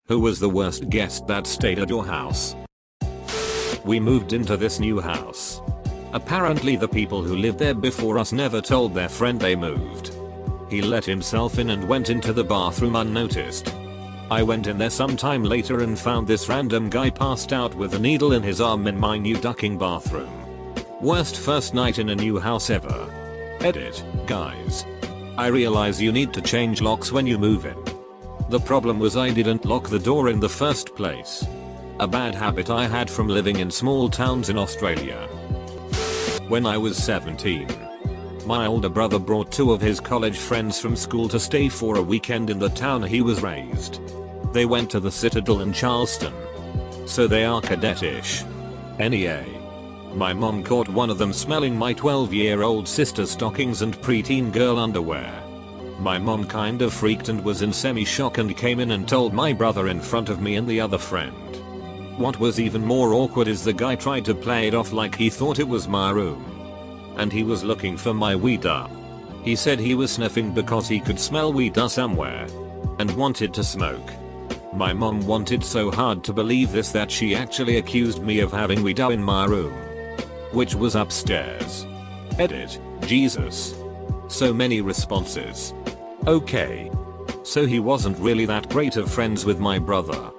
Who was the worst guest that stayed at your house? We moved into this new house. Apparently the people who lived there before us never told their friend they moved. He let himself in and went into the bathroom unnoticed. I went in there sometime later and found this random guy passed out with a needle in his arm in my new ducking bathroom. Worst first night in a new house ever. Edit, guys. I realize you need to change locks when you move in. The problem was I didn't lock the door in the first place. A bad habit I had from living in small towns in Australia. When I was 17, my older brother brought 2 of his college friends from school to stay for a weekend in the town he was raised. They went to the Citadel in Charleston. So they are cadetish. Anyway, my mom caught one of them smelling my 12-year-old sister's stockings and preteen girl underwear. My mom kind of freaked and was in semi-shock and came in and told my brother in front of me and the other friend. What was even more awkward is the guy tried to play it off like he thought it was my room. And he was looking for my weeder. He said he was sniffing because he could smell weeder somewhere. And wanted to smoke. My mom wanted so hard to believe this that she actually accused me of having weeder in my room. Which was upstairs. Edit, Jesus. So many responses. Okay. So he wasn't really that great of friends with my brother.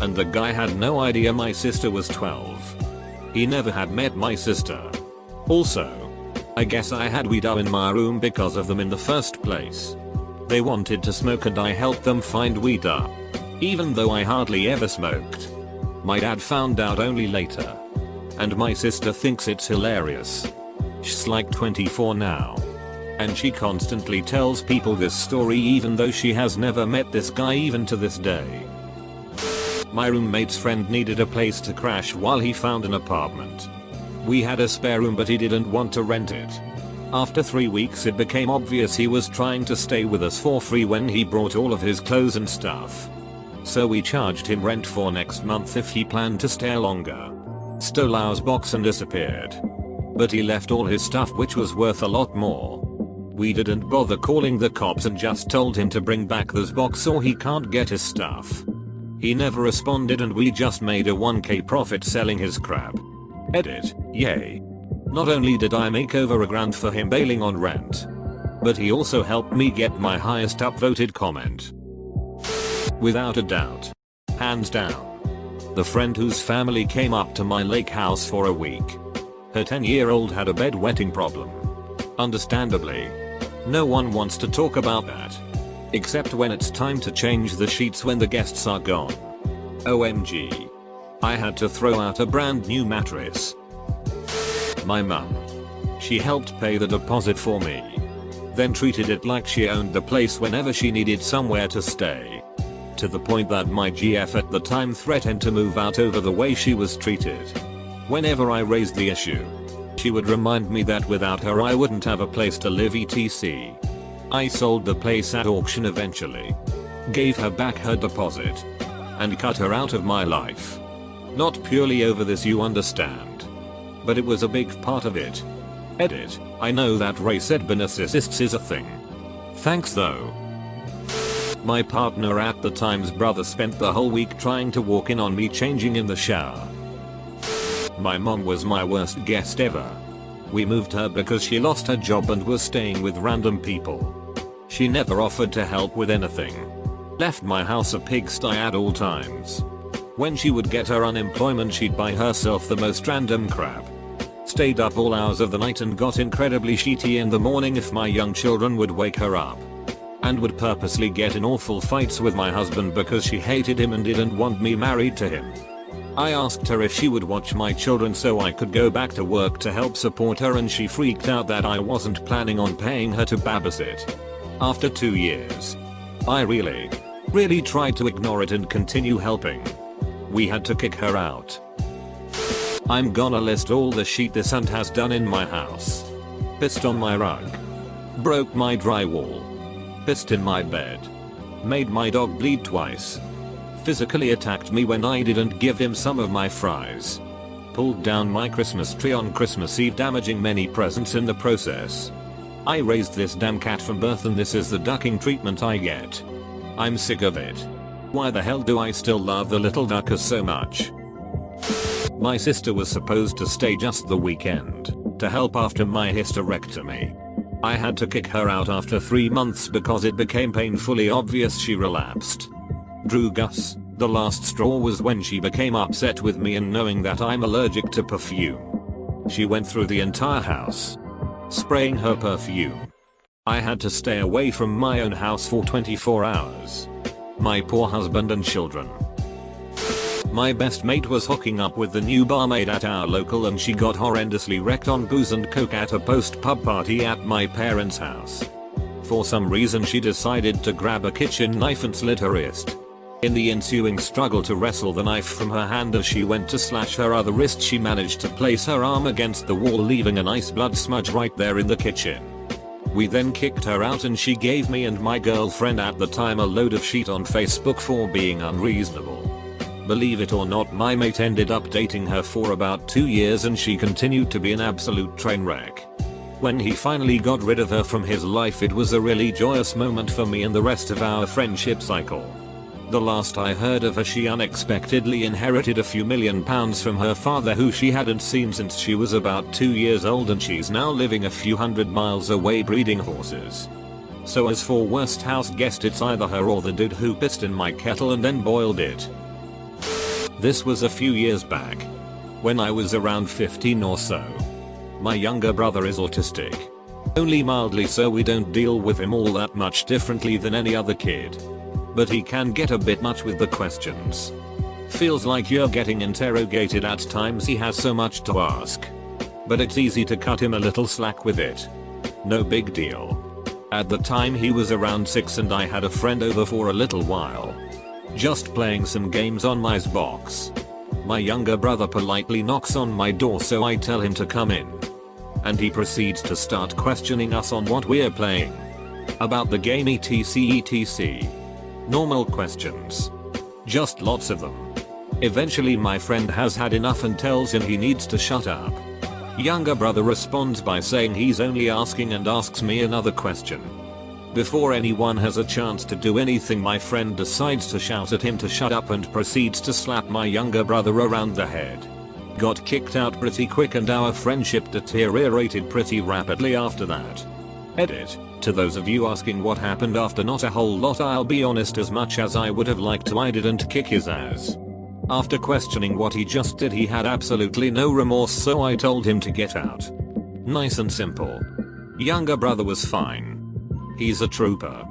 And the guy had no idea my sister was 12. He never had met my sister. Also, I guess I had weeder in my room because of them in the first place. They wanted to smoke and I helped them find weeder. Even though I hardly ever smoked. My dad found out only later. And my sister thinks it's hilarious. She's like 24 now. And she constantly tells people this story even though she has never met this guy even to this day. My roommate's friend needed a place to crash while he found an apartment. We had a spare room but he didn't want to rent it. After 3 weeks it became obvious he was trying to stay with us for free when he brought all of his clothes and stuff. So we charged him rent for next month if he planned to stay longer. Stole our box and disappeared. But he left all his stuff which was worth a lot more. We didn't bother calling the cops and just told him to bring back this box or he can't get his stuff. He never responded and we just made a 1k profit selling his crap. Edit, yay. Not only did I make over $1,000 for him bailing on rent, but he also helped me get my highest upvoted comment. Without a doubt. Hands down. The friend whose family came up to my lake house for a week. Her 10-year-old had a bedwetting problem. Understandably. No one wants to talk about that. Except when it's time to change the sheets when the guests are gone. OMG. I had to throw out a brand new mattress. My mum. She helped pay the deposit for me. Then treated it like she owned the place whenever she needed somewhere to stay. To the point that my GF at the time threatened to move out over the way she was treated. Whenever I raised the issue, she would remind me that without her I wouldn't have a place to live etc. I sold the place at auction eventually. Gave her back her deposit. And cut her out of my life. Not purely over this, you understand. But it was a big part of it. Edit, I know that race-ed narcissists is a thing. Thanks though. My partner at the time's brother spent the whole week trying to walk in on me changing in the shower. My mom was my worst guest ever. We moved her because she lost her job and was staying with random people. She never offered to help with anything. Left my house a pigsty at all times. When she would get her unemployment she'd buy herself the most random crap. Stayed up all hours of the night and got incredibly shitty in the morning if my young children would wake her up. And would purposely get in awful fights with my husband because she hated him and didn't want me married to him. I asked her if she would watch my children so I could go back to work to help support her and she freaked out that I wasn't planning on paying her to babysit. After 2 years. I really tried to ignore it and continue helping. We had to kick her out. I'm gonna list all the shit this aunt has done in my house. Pissed on my rug. Broke my drywall. Pissed in my bed. Made my dog bleed twice. Physically attacked me when I didn't give him some of my fries. Pulled down my Christmas tree on Christmas Eve, damaging many presents in the process. I raised this damn cat from birth and this is the ducking treatment I get. I'm sick of it. Why the hell do I still love the little duckers so much? My sister was supposed to stay just the weekend to help after my hysterectomy. I had to kick her out after 3 months because it became painfully obvious she relapsed. Drew Gus, the last straw was when she became upset with me and knowing that I'm allergic to perfume. She went through the entire house, spraying her perfume. I had to stay away from my own house for 24 hours. My poor husband and children. My best mate was hooking up with the new barmaid at our local and she got horrendously wrecked on booze and coke at a post-pub party at my parents' house. For some reason she decided to grab a kitchen knife and slit her wrist. In the ensuing struggle to wrestle the knife from her hand as she went to slash her other wrist, she managed to place her arm against the wall, leaving a nice blood smudge right there in the kitchen. We then kicked her out and she gave me and my girlfriend at the time a load of shit on Facebook for being unreasonable. Believe it or not, my mate ended up dating her for about 2 years and she continued to be an absolute train wreck. When he finally got rid of her from his life, it was a really joyous moment for me and the rest of our friendship cycle. The last I heard of her, she unexpectedly inherited a few £1,000,000 from her father, who she hadn't seen since she was about 2 years old, and she's now living a few hundred miles away breeding horses. So as for worst house guest, it's either her or the dude who pissed in my kettle and then boiled it. This was a few years back, when I was around 15 or so. My younger brother is autistic. Only mildly so, we don't deal with him all that much differently than any other kid. But he can get a bit much with the questions. Feels like you're getting interrogated at times, he has so much to ask. But it's easy to cut him a little slack with it. No big deal. At the time he was around 6 and I had a friend over for a little while. Just playing some games on my Xbox. My younger brother politely knocks on my door, so I tell him to come in. And he proceeds to start questioning us on what we're playing. About the game etc. Normal questions. Just lots of them. Eventually my friend has had enough and tells him he needs to shut up. Younger brother responds by saying he's only asking and asks me another question. Before anyone has a chance to do anything, my friend decides to shout at him to shut up and proceeds to slap my younger brother around the head. Got kicked out pretty quick and our friendship deteriorated pretty rapidly after that. Edit. To those of you asking what happened after, not a whole lot. I'll be honest, as much as I would have liked to, I didn't kick his ass. After questioning what he just did, he had absolutely no remorse, so I told him to get out. Nice and simple. Younger brother was fine. He's a trooper.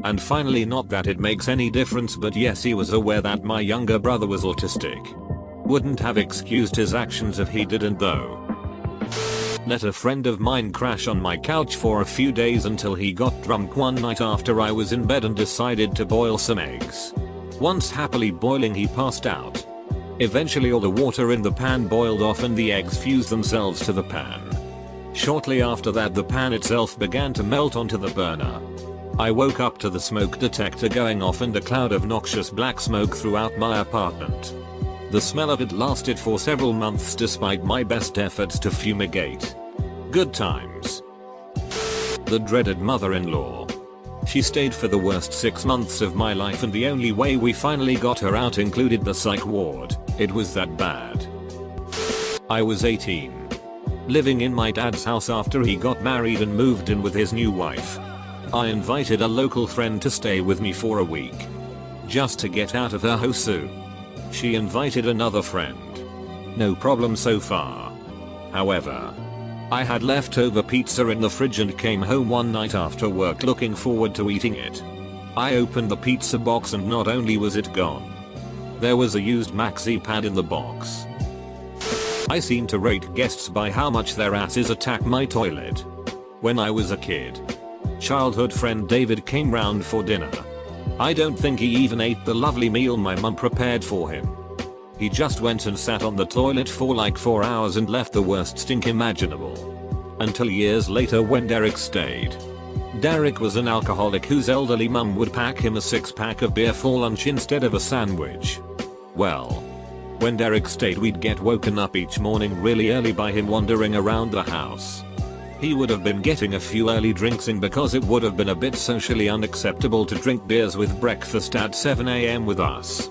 And finally, not that it makes any difference, but yes, he was aware that my younger brother was autistic. Wouldn't have excused his actions if he didn't though. Let a friend of mine crash on my couch for a few days until he got drunk one night after I was in bed and decided to boil some eggs. Once happily boiling, he passed out. Eventually all the water in the pan boiled off and the eggs fused themselves to the pan. Shortly after that, the pan itself began to melt onto the burner. I woke up to the smoke detector going off and a cloud of noxious black smoke throughout my apartment. The smell of it lasted for several months despite my best efforts to fumigate. Good times. The dreaded mother-in-law. She stayed for the worst 6 months of my life, and the only way we finally got her out included the psych ward. It was that bad. I was 18. Living in my dad's house after he got married and moved in with his new wife. I invited a local friend to stay with me for a week. Just to get out of her house. She invited another friend. No problem so far. However, I had leftover pizza in the fridge and came home one night after work looking forward to eating it. I opened the pizza box and not only was it gone, there was a used maxi pad in the box. I seem to rate guests by how much their asses attack my toilet. When I was a kid, childhood friend David came round for dinner. I don't think he even ate the lovely meal my mum prepared for him. He just went and sat on the toilet for like 4 hours and left the worst stink imaginable. Until years later when Derek stayed. Derek was an alcoholic whose elderly mum would pack him a 6-pack of beer for lunch instead of a sandwich. Well, when Derek stayed, we'd get woken up each morning really early by him wandering around the house. He would have been getting a few early drinks in because it would have been a bit socially unacceptable to drink beers with breakfast at 7 AM with us.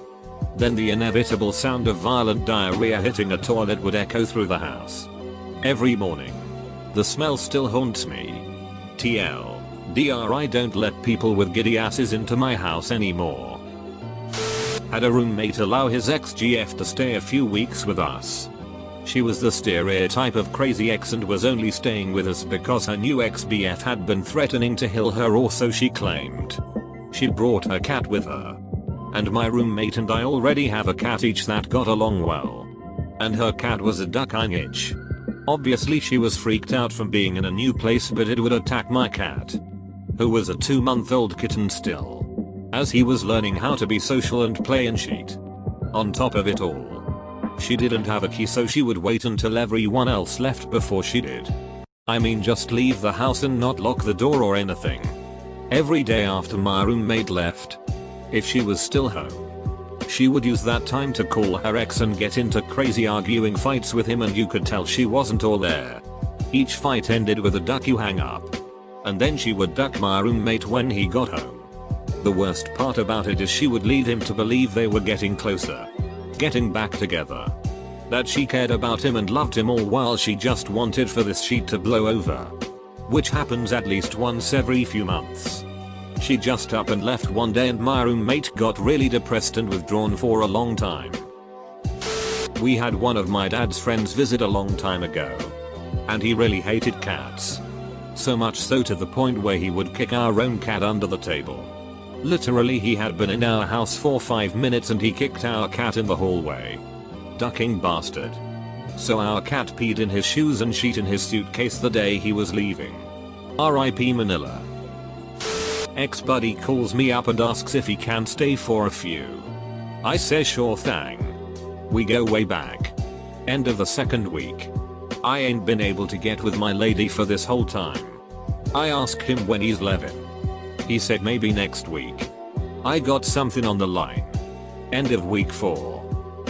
Then the inevitable sound of violent diarrhea hitting a toilet would echo through the house. Every morning. The smell still haunts me. TLDR, I don't let people with giddy asses into my house anymore. Had a roommate allow his ex-GF to stay a few weeks with us. She was the stereotype of crazy ex and was only staying with us because her new ex-BF had been threatening to kill her, or so she claimed. She brought her cat with her. And my roommate and I already have a cat each that got along well. And her cat was a duck-eyed itch. Obviously she was freaked out from being in a new place, but it would attack my cat, who was a 2-month-old kitten still, as he was learning how to be social and play and cheat. On top of it all, she didn't have a key, so she would wait until everyone else left before she did. I mean, just leave the house and not lock the door or anything. Every day after my roommate left, if she was still home, she would use that time to call her ex and get into crazy arguing fights with him, and you could tell she wasn't all there. Each fight ended with a duck you hang up. And then she would duck my roommate when he got home. The worst part about it is she would lead him to believe they were getting closer, getting back together, that she cared about him and loved him, all while she just wanted for this sheet to blow over. Which happens at least once every few months. She just up and left one day and my roommate got really depressed and withdrawn for a long time. We had one of my dad's friends visit a long time ago. And he really hated cats. So much so to the point where he would kick our own cat under the table. Literally, he had been in our house for 5 minutes and he kicked our cat in the hallway. Ducking bastard. So our cat peed in his shoes and shit in his suitcase the day he was leaving. RIP Manila. Ex-buddy calls me up and asks if he can stay for a few. I say sure thing. We go way back. End of the second week. I ain't been able to get with my lady for this whole time. I asked him when he's leaving. He said maybe next week. I got something on the line. End of week 4.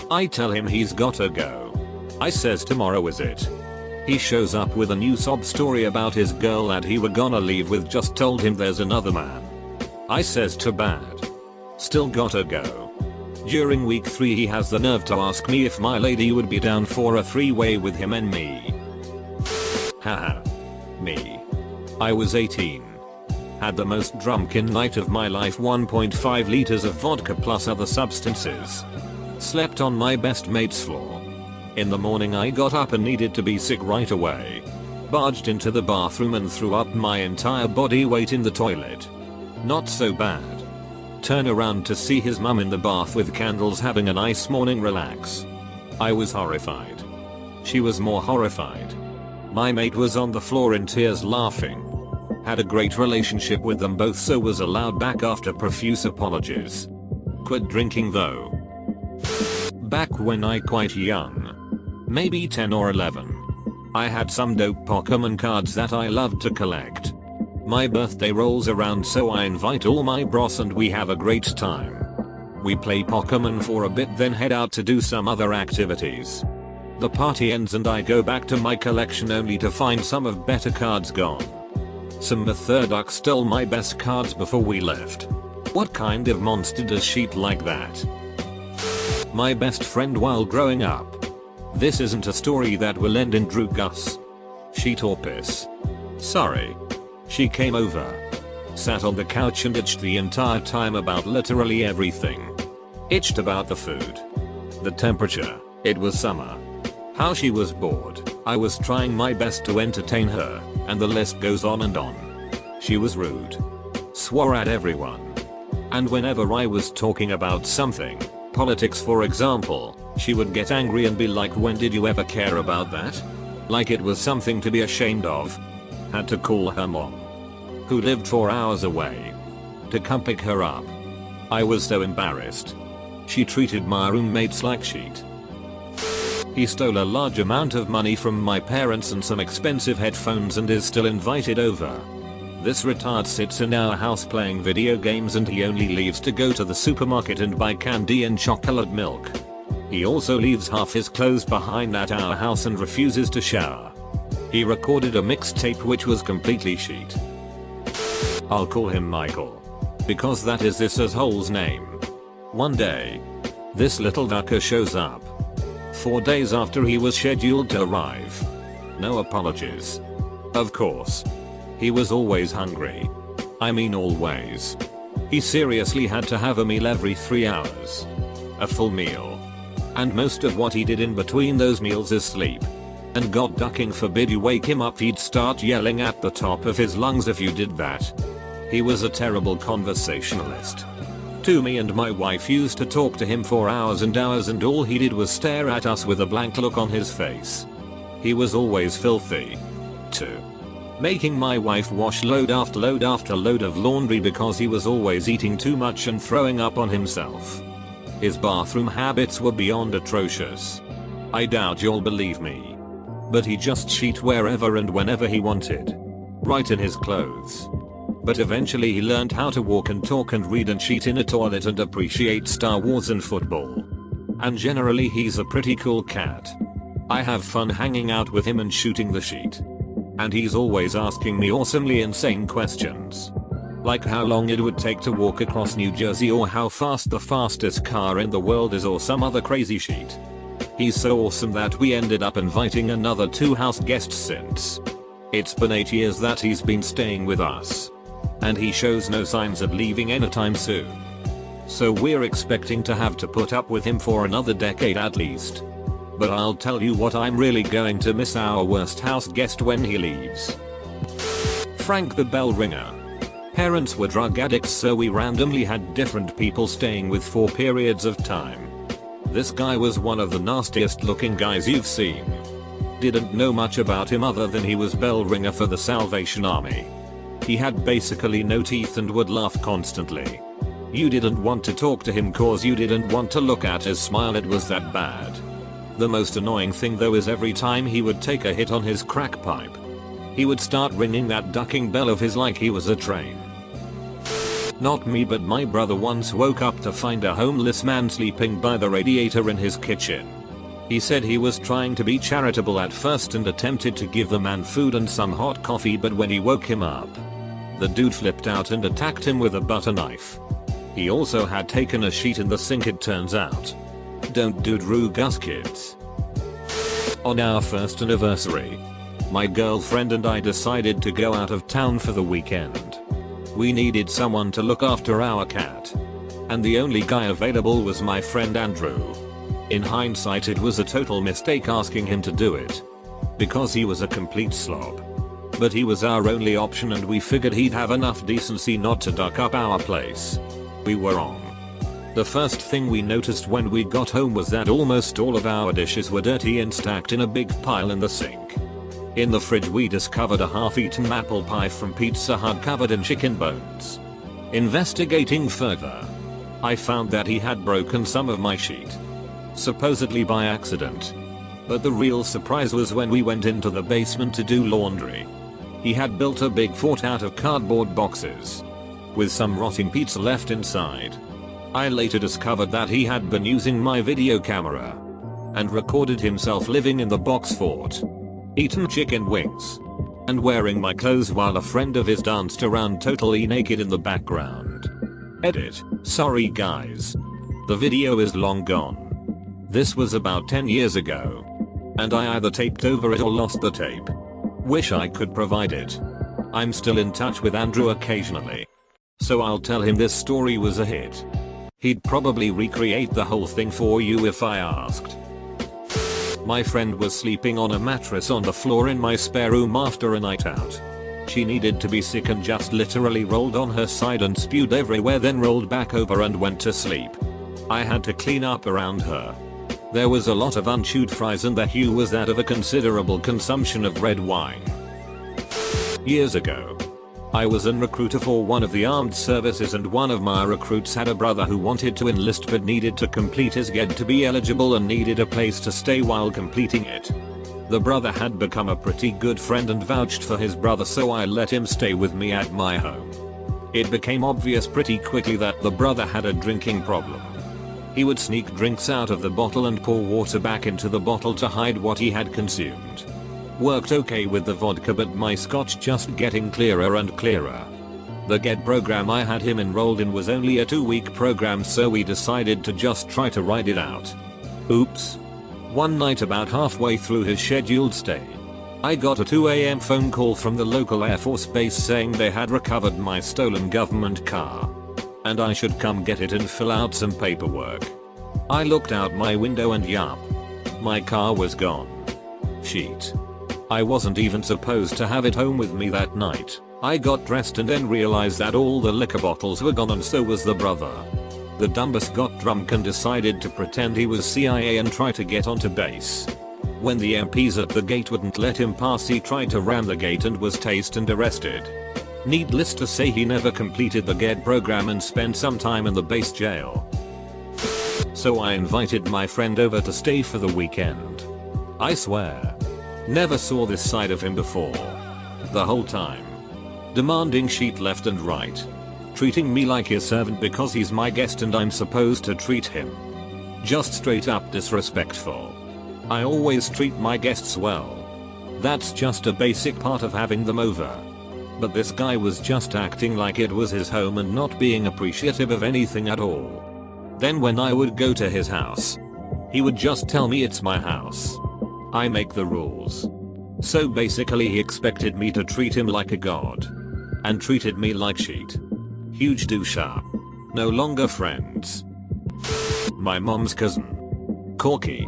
I tell him he's gotta go. I says tomorrow is it. He shows up with a new sob story about his girl that he were gonna leave with just told him there's another man. I says too bad. Still gotta go. During week 3 he has the nerve to ask me if my lady would be down for a 3-way with him and me. Haha. Me. I was 18. Had the most drunken night of my life, 1.5 liters of vodka plus other substances. Slept on my best mate's floor. In the morning I got up and needed to be sick right away. Barged into the bathroom and threw up my entire body weight in the toilet. Not so bad. Turn around to see his mum in the bath with candles having a nice morning relax. I was horrified. She was more horrified. My mate was on the floor in tears laughing. Had a great relationship with them both, so was allowed back after profuse apologies. Quit drinking though. Back when I quite young, maybe 10 or 11, I had some dope Pokemon cards that I loved to collect. My birthday rolls around, so I invite all my bros and we have a great time. We play Pokemon for a bit, then head out to do some other activities. The party ends and I go back to my collection only to find some of better cards gone. Some Methurduck stole my best cards before we left. What kind of monster does cheat like that? My best friend while growing up. This isn't a story that will end in Drew Gus. Sheet or piss. Sorry. She came over. Sat on the couch and itched the entire time about literally everything. Itched about the food. The temperature. It was summer. How she was bored. I was trying my best to entertain her, and the list goes on and on. She was rude. Swore at everyone. And whenever I was talking about something, politics for example, she would get angry and be like, when did you ever care about that? Like it was something to be ashamed of. Had to call her mom, who lived 4 hours away, to come pick her up. I was so embarrassed. She treated my roommates like shit. He stole a large amount of money from my parents and some expensive headphones and is still invited over. This retard sits in our house playing video games and he only leaves to go to the supermarket and buy candy and chocolate milk. He also leaves half his clothes behind at our house and refuses to shower. He recorded a mixtape which was completely shit. I'll call him Michael, because that is this asshole's name. One day, this little ducker shows up. 4 days after he was scheduled to arrive. No apologies. Of course. He was always hungry. I mean always. He seriously had to have a meal every 3 hours. A full meal. And most of what he did in between those meals is sleep. And God ducking forbid you wake him up, he'd start yelling at the top of his lungs if you did that. He was a terrible conversationalist. To me and my wife used to talk to him for hours and hours, and all he did was stare at us with a blank look on his face. He was always filthy. 2. Making my wife wash load after load after load of laundry because he was always eating too much and throwing up on himself. His bathroom habits were beyond atrocious. I doubt you'll believe me. But he just shit wherever and whenever he wanted. Right in his clothes. But eventually he learned how to walk and talk and read and shit in a toilet and appreciate Star Wars and football. And generally he's a pretty cool cat. I have fun hanging out with him and shooting the shit. And he's always asking me awesomely insane questions. Like how long it would take to walk across New Jersey, or how fast the fastest car in the world is, or some other crazy shit. He's so awesome that we ended up inviting another 2 house guests since. It's been 8 years that he's been staying with us. And he shows no signs of leaving anytime soon. So we're expecting to have to put up with him for another decade at least. But I'll tell you what, I'm really going to miss our worst house guest when he leaves. Frank the bell ringer. Parents were drug addicts, so we randomly had different people staying with for periods of time. This guy was one of the nastiest looking guys you've seen. Didn't know much about him other than he was bell ringer for the Salvation Army. He had basically no teeth and would laugh constantly. You didn't want to talk to him cause you didn't want to look at his smile, it was that bad. The most annoying thing though is every time he would take a hit on his crack pipe, he would start ringing that ducking bell of his like he was a train. Not me, but my brother once woke up to find a homeless man sleeping by the radiator in his kitchen. He said he was trying to be charitable at first and attempted to give the man food and some hot coffee, but when he woke him up, the dude flipped out and attacked him with a butter knife. He also had taken a shit in the sink, it turns out. Don't do Gus kids. On our first anniversary, my girlfriend and I decided to go out of town for the weekend. We needed someone to look after our cat. And the only guy available was my friend Andrew. In hindsight, it was a total mistake asking him to do it. Because he was a complete slob. But he was our only option and we figured he'd have enough decency not to duck up our place. We were wrong. The first thing we noticed when we got home was that almost all of our dishes were dirty and stacked in a big pile in the sink. In the fridge we discovered a half-eaten apple pie from Pizza Hut covered in chicken bones. Investigating further, I found that he had broken some of my sheet. Supposedly by accident. But the real surprise was when we went into the basement to do laundry. He had built a big fort out of cardboard boxes, with some rotting pizza left inside. I later discovered that he had been using my video camera and recorded himself living in the box fort, eating chicken wings, and wearing my clothes while a friend of his danced around totally naked in the background. Edit. Sorry guys. The video is long gone. This was about 10 years ago. And I either taped over it or lost the tape. Wish I could provide it. I'm still in touch with Andrew occasionally. So I'll tell him this story was a hit. He'd probably recreate the whole thing for you if I asked. My friend was sleeping on a mattress on the floor in my spare room after a night out. She needed to be sick and just literally rolled on her side and spewed everywhere, then rolled back over and went to sleep. I had to clean up around her. There was a lot of unchewed fries and the hue was that of a considerable consumption of red wine. Years ago, I was a recruiter for one of the armed services, and one of my recruits had a brother who wanted to enlist but needed to complete his GED to be eligible and needed a place to stay while completing it. The brother had become a pretty good friend and vouched for his brother, so I let him stay with me at my home. It became obvious pretty quickly that the brother had a drinking problem. He would sneak drinks out of the bottle and pour water back into the bottle to hide what he had consumed. Worked okay with the vodka, but my scotch just getting clearer and clearer. The GET program I had him enrolled in was only a 2-week program, so we decided to just try to ride it out. Oops. One night about halfway through his scheduled stay, I got a 2 AM phone call from the local Air Force base saying they had recovered my stolen government car, and I should come get it and fill out some paperwork. I looked out my window and yup, my car was gone. Shit. I wasn't even supposed to have it home with me that night. I got dressed and then realized that all the liquor bottles were gone, and so was the brother. The dumbass got drunk and decided to pretend he was CIA and try to get onto base. When the MPs at the gate wouldn't let him pass, he tried to ram the gate and was tased and arrested. Needless to say, he never completed the GET program and spent some time in the base jail. So I invited my friend over to stay for the weekend. I swear, never saw this side of him before. The whole time, demanding shit left and right. Treating me like his servant because he's my guest and I'm supposed to treat him. Just straight up disrespectful. I always treat my guests well. That's just a basic part of having them over. But this guy was just acting like it was his home and not being appreciative of anything at all. Then when I would go to his house, he would just tell me it's my house. I make the rules. So basically he expected me to treat him like a god. And treated me like shit. Huge douche. No longer friends. My mom's cousin, Corky.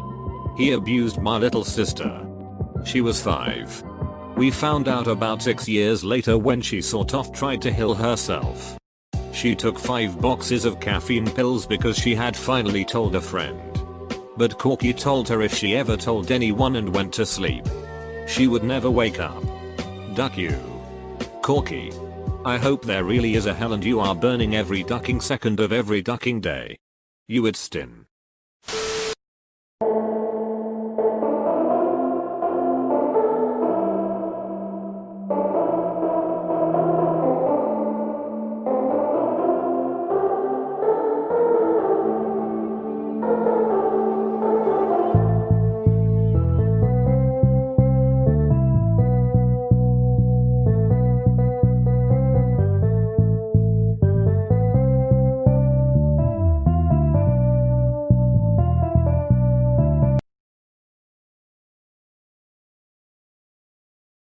He abused my little sister. She was 5. We found out about 6 years later when she sort of tried to heal herself. She took 5 boxes of caffeine pills because she had finally told a friend. But Corky told her if she ever told anyone and went to sleep, she would never wake up. Duck you. Corky. I hope there really is a hell and you are burning every ducking second of every ducking day. You would stin.